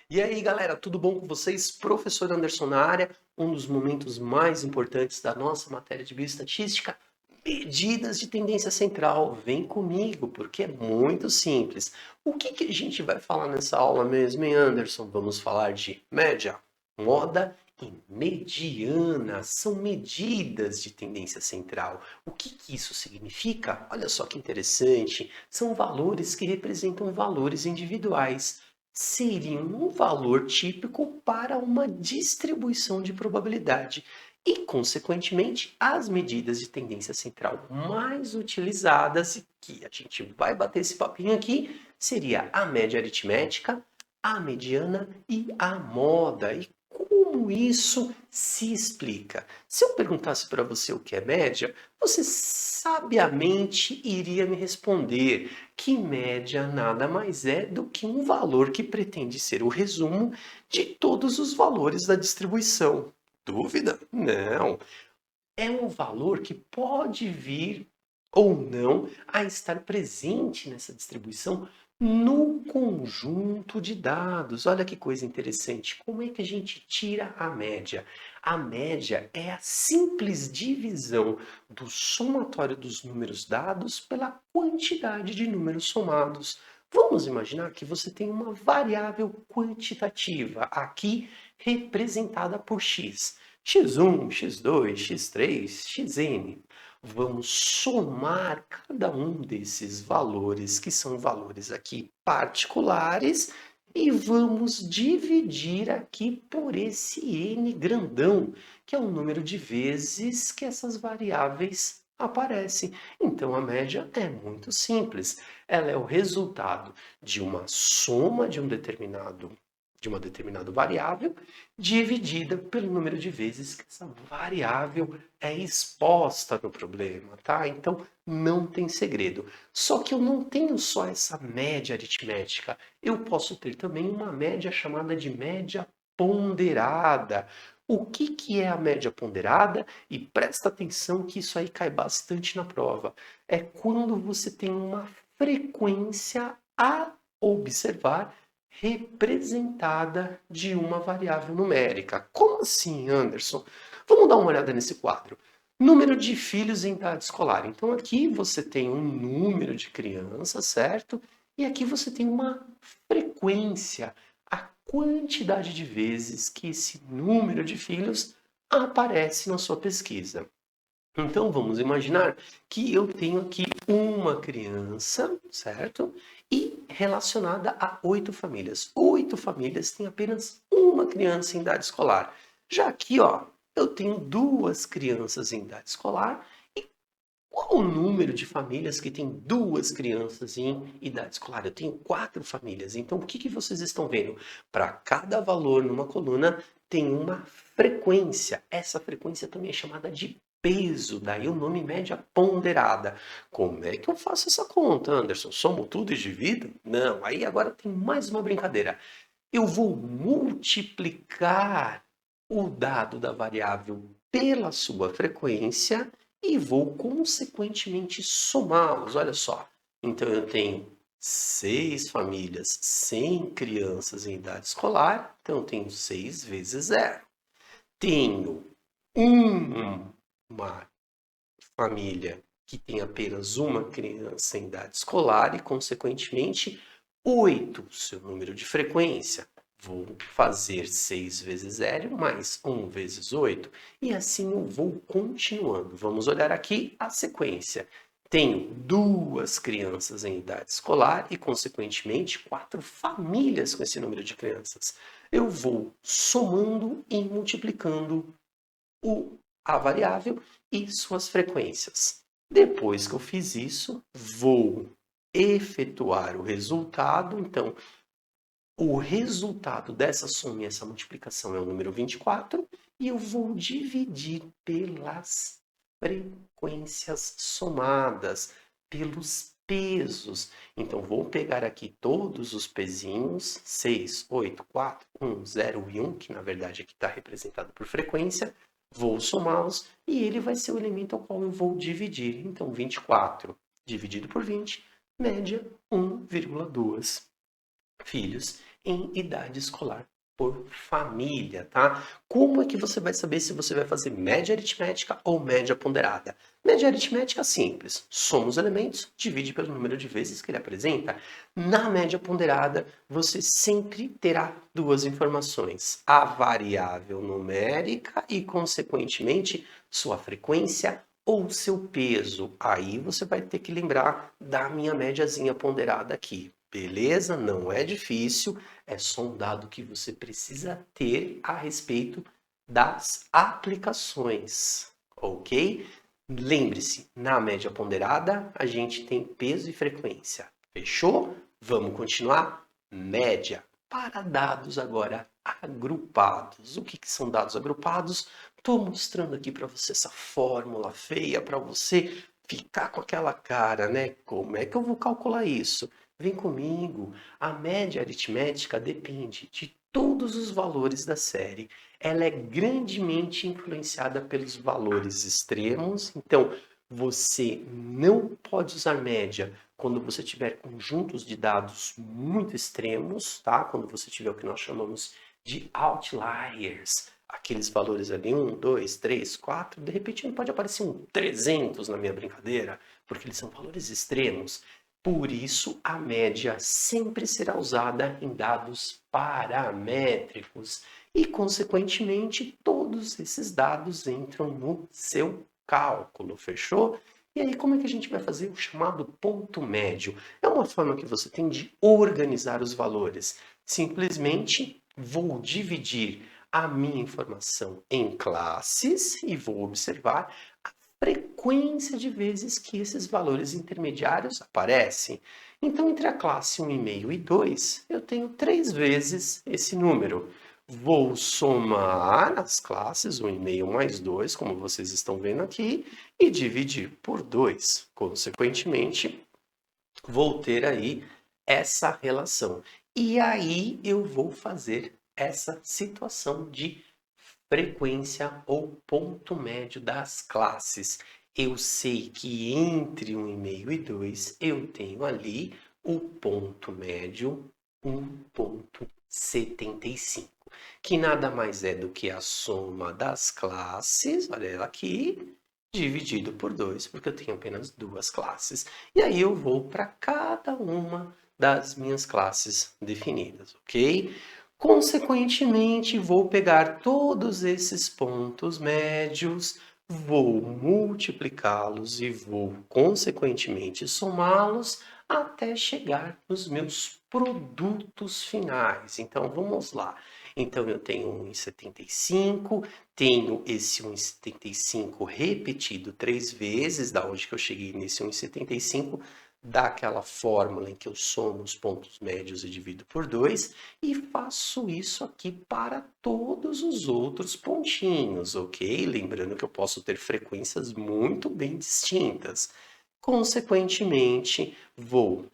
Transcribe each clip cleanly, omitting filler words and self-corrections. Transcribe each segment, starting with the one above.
E aí, galera, tudo bom com vocês? Professor Anderson na área, um dos momentos mais importantes da nossa matéria de bioestatística, medidas de tendência central. Vem comigo, porque é muito simples. O que a gente vai falar nessa aula mesmo, hein, Anderson? Vamos falar de média, moda e mediana. São medidas de tendência central. O que isso significa? Olha só que interessante. São valores que representam valores individuais, seriam um valor típico para uma distribuição de probabilidade e, consequentemente, as medidas de tendência central mais utilizadas, e que a gente vai bater esse papinho aqui, seria a média aritmética, a mediana e a moda. E como isso se explica? Se eu perguntasse para você o que é média, você sabiamente iria me responder que média nada mais é do que um valor que pretende ser o resumo de todos os valores da distribuição. Dúvida? Não. É um valor que pode vir ou não a estar presente nessa distribuição no conjunto de dados. Olha que coisa interessante. Como é que a gente tira a média? A média é a simples divisão do somatório dos números dados pela quantidade de números somados. Vamos imaginar que você tem uma variável quantitativa, aqui representada por x. X1, X2, X3, Xn. Vamos somar cada um desses valores, que são valores aqui particulares, e vamos dividir aqui por esse n grandão, que é o número de vezes que essas variáveis aparecem. Então a média é muito simples. Ela é o resultado de uma soma de uma determinada variável dividida pelo número de vezes que essa variável é exposta no problema, tá? Então não tem segredo. Só que eu não tenho só essa média aritmética, eu posso ter também uma média chamada de média ponderada. O que é a média ponderada? E presta atenção que isso aí cai bastante na prova. É quando você tem uma frequência a observar representada de uma variável numérica. Como assim, Anderson? Vamos dar uma olhada nesse quadro. Número de filhos em idade escolar. Então aqui você tem um número de crianças, certo? E aqui você tem uma frequência, a quantidade de vezes que esse número de filhos aparece na sua pesquisa. Então vamos imaginar que eu tenho aqui uma criança, certo? E relacionada a 8 famílias. 8 famílias têm apenas uma criança em idade escolar. Já aqui, ó, eu tenho duas crianças em idade escolar. E qual o número de famílias que tem duas crianças em idade escolar? Eu tenho 4 famílias. Então, o que vocês estão vendo? Para cada valor numa coluna tem uma frequência. Essa frequência também é chamada de peso, daí o nome média ponderada. Como é que eu faço essa conta, Anderson? Somo tudo e divido? Não, aí agora tem mais uma brincadeira. Eu vou multiplicar o dado da variável pela sua frequência e vou consequentemente somá-los. Olha só. Então eu tenho 6 famílias sem crianças em idade escolar, então eu tenho 6 vezes zero. Tenho uma família que tem apenas uma criança em idade escolar e, consequentemente, 8, seu número de frequência. Vou fazer 6 vezes 0 mais 1 vezes 8 e assim eu vou continuando. Vamos olhar aqui a sequência. Tenho 2 crianças em idade escolar e, consequentemente, 4 famílias com esse número de crianças. Eu vou somando e multiplicando a variável e suas frequências. Depois que eu fiz isso, vou efetuar o resultado. Então, o resultado dessa soma e essa multiplicação é o número 24 e eu vou dividir pelas frequências somadas, pelos pesos. Então, vou pegar aqui todos os pezinhos, 6, 8, 4, 1, 0 e 1, que na verdade aqui está representado por frequência, vou somá-los e ele vai ser o elemento ao qual eu vou dividir. Então, 24 dividido por 20, média 1,2 filhos em idade escolar por família, tá? Como é que você vai saber se você vai fazer média aritmética ou média ponderada? Média aritmética simples, soma os elementos, divide pelo número de vezes que ele apresenta. Na média ponderada, você sempre terá duas informações, a variável numérica e, consequentemente, sua frequência ou seu peso. Aí você vai ter que lembrar da minha médiazinha ponderada aqui. Beleza? Não é difícil, é só um dado que você precisa ter a respeito das aplicações, ok? Lembre-se, na média ponderada a gente tem peso e frequência. Fechou? Vamos continuar? Média para dados agora agrupados. O que são dados agrupados? Estou mostrando aqui para você essa fórmula feia para você ficar com aquela cara, né? Como é que eu vou calcular isso? Vem comigo. A média aritmética depende de todos os valores da série. Ela é grandemente influenciada pelos valores extremos. Então, você não pode usar média quando você tiver conjuntos de dados muito extremos, tá? Quando você tiver o que nós chamamos de outliers. Aqueles valores ali, 1, 2, 3, 4, de repente não pode aparecer um 300 na minha brincadeira, porque eles são valores extremos. Por isso, a média sempre será usada em dados paramétricos e, consequentemente, todos esses dados entram no seu cálculo, fechou? E aí, como é que a gente vai fazer o chamado ponto médio? É uma forma que você tem de organizar os valores. Simplesmente vou dividir a minha informação em classes e vou observar frequência de vezes que esses valores intermediários aparecem. Então, entre a classe 1,5 e 2, eu tenho 3 vezes esse número. Vou somar as classes 1,5 mais 2, como vocês estão vendo aqui, e dividir por 2. Consequentemente, vou ter aí essa relação. E aí eu vou fazer essa situação de frequência ou ponto médio das classes. Eu sei que entre 1,5 e 2 eu tenho ali o ponto médio 1,75, que nada mais é do que a soma das classes, olha ela aqui, dividido por 2, porque eu tenho apenas duas classes. E aí eu vou para cada uma das minhas classes definidas, ok? Consequentemente, vou pegar todos esses pontos médios, vou multiplicá-los e vou, consequentemente, somá-los até chegar nos meus produtos finais. Então, vamos lá. Então, eu tenho 1,75, tenho esse 1,75 repetido 3 vezes, da onde que eu cheguei nesse 1,75, daquela fórmula em que eu somo os pontos médios e divido por 2, e faço isso aqui para todos os outros pontinhos, ok? Lembrando que eu posso ter frequências muito bem distintas. Consequentemente, vou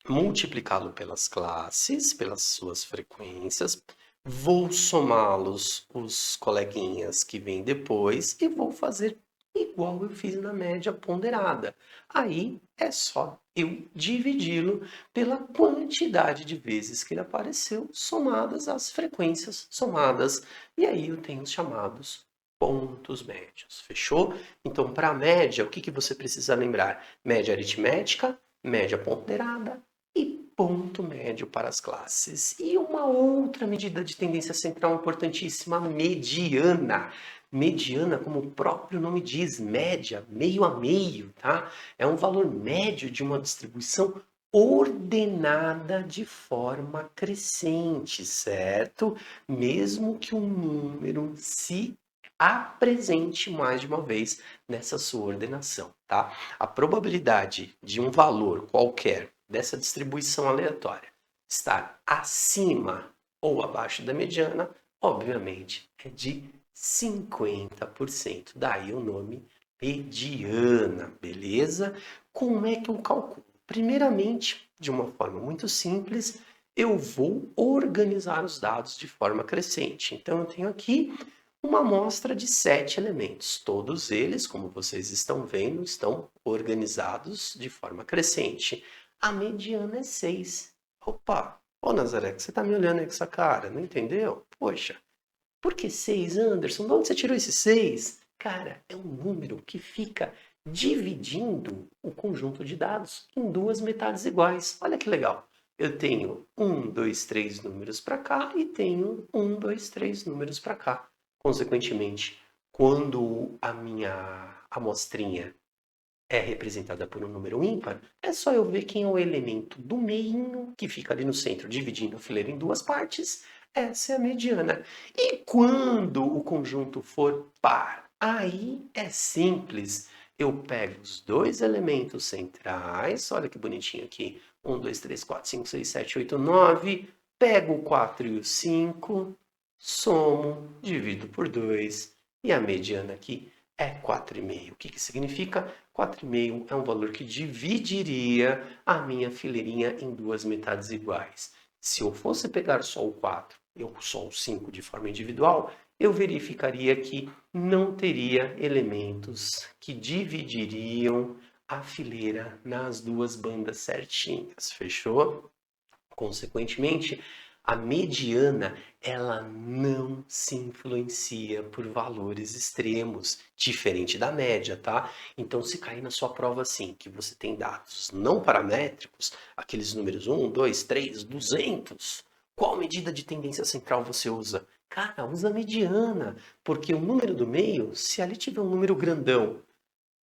multiplicá-lo pelas classes, pelas suas frequências, vou somá-los, os coleguinhas que vêm depois, e vou fazer igual eu fiz na média ponderada. Aí é só eu dividi-lo pela quantidade de vezes que ele apareceu, somadas as frequências somadas. E aí eu tenho os chamados pontos médios. Fechou? Então, para a média, o que você precisa lembrar? Média aritmética, média ponderada e ponto médio para as classes. E uma outra medida de tendência central importantíssima, mediana. Mediana, como o próprio nome diz, média, meio a meio, tá? É um valor médio de uma distribuição ordenada de forma crescente, certo? Mesmo que um número se apresente mais de uma vez nessa sua ordenação, tá? A probabilidade de um valor qualquer dessa distribuição aleatória estar acima ou abaixo da mediana, obviamente, é de 50%. Daí o nome mediana, beleza? Como é que eu calculo? Primeiramente, de uma forma muito simples, eu vou organizar os dados de forma crescente. Então, eu tenho aqui uma amostra de 7 elementos. Todos eles, como vocês estão vendo, estão organizados de forma crescente. A mediana é 6. Opa, Ô, Nazaré, que você tá me olhando aí com essa cara, não entendeu? Poxa, por que 6, Anderson? De onde você tirou esse 6? Cara, é um número que fica dividindo o conjunto de dados em duas metades iguais. Olha que legal. Eu tenho um, 2, 3 números para cá e tenho um, 2, 3 números para cá. Consequentemente, quando a minha amostrinha é representada por um número ímpar, é só eu ver quem é o elemento do meio, que fica ali no centro, dividindo a fileira em duas partes. Essa é a mediana. E quando o conjunto for par, aí é simples. Eu pego os dois elementos centrais, olha que bonitinho aqui, 1, 2, 3, 4, 5, 6, 7, 8, 9, pego o 4 e o 5, somo, divido por 2, e a mediana aqui é 4,5. O que que significa? 4,5 é um valor que dividiria a minha fileirinha em duas metades iguais. Se eu fosse pegar só o 4 e só o 5 de forma individual, eu verificaria que não teria elementos que dividiriam a fileira nas duas bandas certinhas. Fechou? Consequentemente, a mediana ela não se influencia por valores extremos, diferente da média, tá? Então, se cair na sua prova assim, que você tem dados não paramétricos, aqueles números 1, 2, 3, 200, qual medida de tendência central você usa? Cara, usa a mediana, porque o número do meio, se ali tiver um número grandão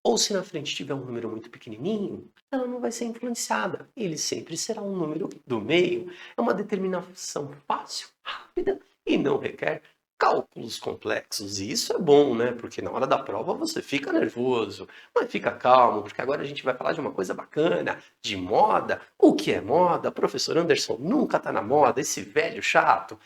ou se na frente tiver um número muito pequenininho, ela não vai ser influenciada. Ele sempre será um número do meio. É uma determinação fácil, rápida e não requer cálculos complexos. E isso é bom, né? Porque na hora da prova você fica nervoso, mas fica calmo, porque agora a gente vai falar de uma coisa bacana, de moda. O que é moda? Professor Anderson nunca tá na moda, esse velho chato.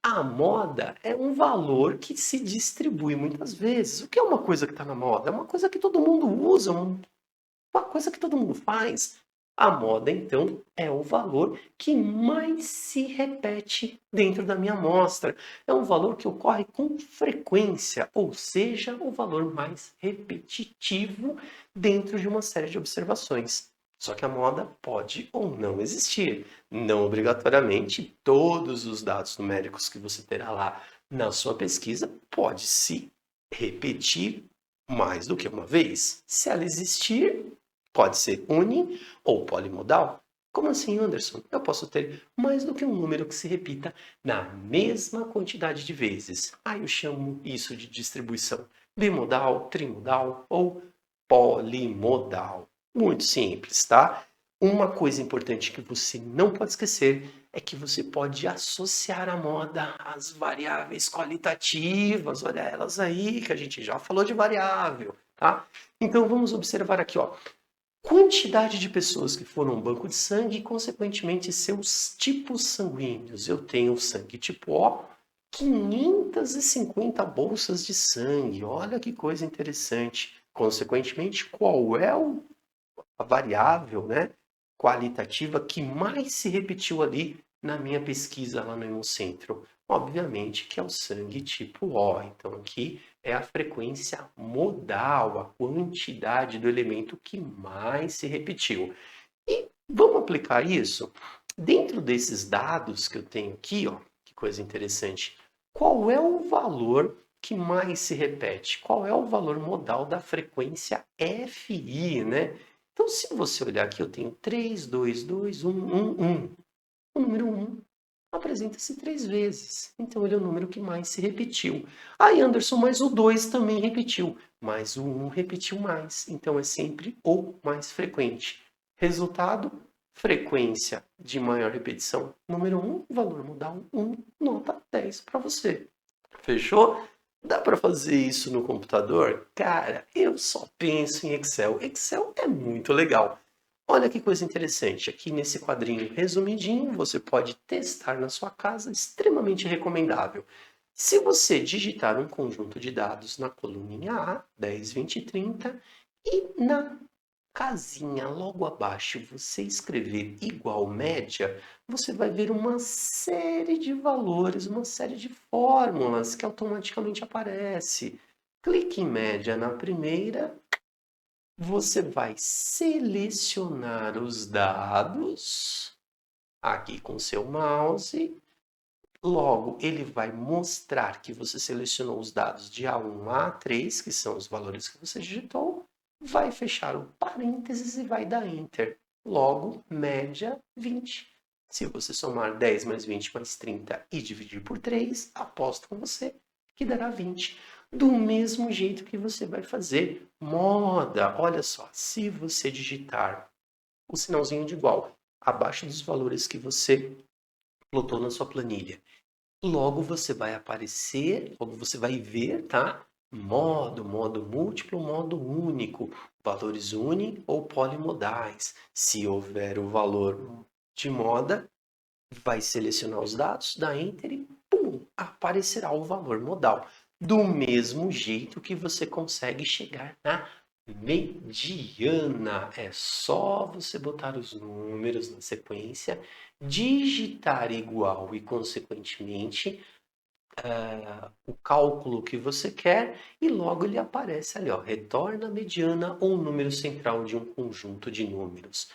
A moda é um valor que se distribui muitas vezes. O que é uma coisa que está na moda? É uma coisa que todo mundo usa, uma coisa que todo mundo faz. A moda, então, é o valor que mais se repete dentro da minha amostra. É um valor que ocorre com frequência, ou seja, o valor mais repetitivo dentro de uma série de observações. Só que a moda pode ou não existir. Não obrigatoriamente todos os dados numéricos que você terá lá na sua pesquisa pode se repetir mais do que uma vez. Se ela existir, pode ser uni ou polimodal. Como assim, Anderson? Eu posso ter mais do que um número que se repita na mesma quantidade de vezes. Aí eu chamo isso de distribuição bimodal, trimodal ou polimodal. Muito simples, tá? Uma coisa importante que você não pode esquecer é que você pode associar a moda às variáveis qualitativas. Olha elas aí, que a gente já falou de variável, tá? Então vamos observar aqui, ó. Quantidade de pessoas que foram ao banco de sangue e, consequentemente, seus tipos sanguíneos. Eu tenho sangue tipo O, 550 bolsas de sangue. Olha que coisa interessante. Consequentemente, qual é a variável, né, qualitativa que mais se repetiu ali na minha pesquisa lá no Hemocentro? Obviamente que é o sangue tipo O. Então aqui é a frequência modal, a quantidade do elemento que mais se repetiu. E vamos aplicar isso? Dentro desses dados que eu tenho aqui, ó, que coisa interessante. Qual é o valor que mais se repete? Qual é o valor modal da frequência FI, né? Então, se você olhar aqui, eu tenho 3, 2, 2, 1, 1, 1. O número 1 apresenta-se 3 vezes. Então, ele é o número que mais se repetiu. Aí, Anderson, mas o 2 também repetiu. Mas o 1 repetiu mais. Então, é sempre o mais frequente. Resultado, frequência de maior repetição. Número 1, valor modal 1, nota 10 para você. Fechou? Dá para fazer isso no computador? Cara, eu só penso em Excel. Excel é muito legal. Olha que coisa interessante. Aqui nesse quadrinho resumidinho, você pode testar na sua casa, extremamente recomendável. Se você digitar um conjunto de dados na coluninha A, 10, 20 e 30, e na casinha logo abaixo você escrever igual média, você vai ver uma série de valores, uma série de fórmulas que automaticamente aparece. Clique em média na primeira, você vai selecionar os dados aqui com seu mouse. Logo, ele vai mostrar que você selecionou os dados de A1 a A3, que são os valores que você digitou, vai fechar o parênteses e vai dar Enter. Logo, média 20. Se você somar 10 mais 20 mais 30 e dividir por 3, aposto com você que dará 20. Do mesmo jeito que você vai fazer moda. Olha só, se você digitar o sinalzinho de igual abaixo dos valores que você plotou na sua planilha, logo você vai aparecer, logo você vai ver, tá? Modo múltiplo, modo único, valores uni ou polimodais. Se houver o valor de moda, vai selecionar os dados, dá Enter e pum, aparecerá o valor modal. Do mesmo jeito que você consegue chegar na mediana. É só você botar os números na sequência, digitar igual e, consequentemente, o cálculo que você quer e logo ele aparece ali, ó, retorna a mediana ou número central de um conjunto de números.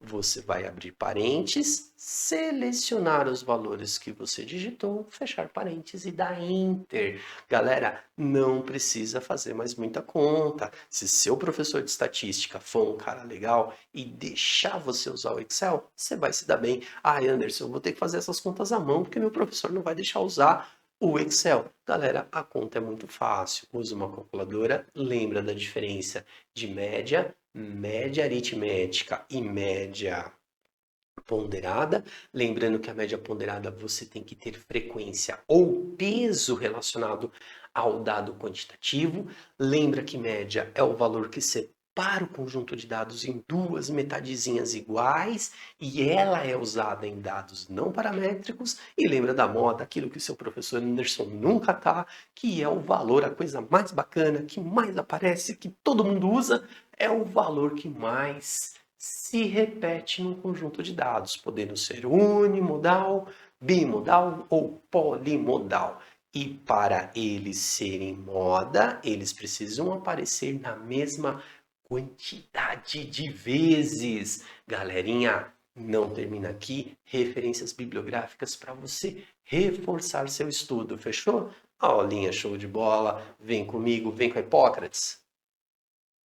Você vai abrir parênteses, selecionar os valores que você digitou, fechar parênteses e dar Enter. Galera, não precisa fazer mais muita conta. Se seu professor de estatística for um cara legal e deixar você usar o Excel, você vai se dar bem. Ah, Anderson, eu vou ter que fazer essas contas à mão porque meu professor não vai deixar usar o Excel. Galera, a conta é muito fácil. Usa uma calculadora, lembra da diferença de média, média aritmética e média ponderada. Lembrando que a média ponderada você tem que ter frequência ou peso relacionado ao dado quantitativo. Lembra que média é o valor que separa o conjunto de dados em duas metadezinhas iguais e ela é usada em dados não paramétricos. E lembra da moda, aquilo que o seu professor Anderson nunca tá, que é o valor, a coisa mais bacana, que mais aparece, que todo mundo usa, é o valor que mais se repete num conjunto de dados, podendo ser unimodal, bimodal ou polimodal. E para eles serem moda, eles precisam aparecer na mesma quantidade de vezes. Galerinha, não termina aqui. Referências bibliográficas para você reforçar seu estudo, fechou? Aulinha show de bola. Vem comigo, vem com Hipócrates.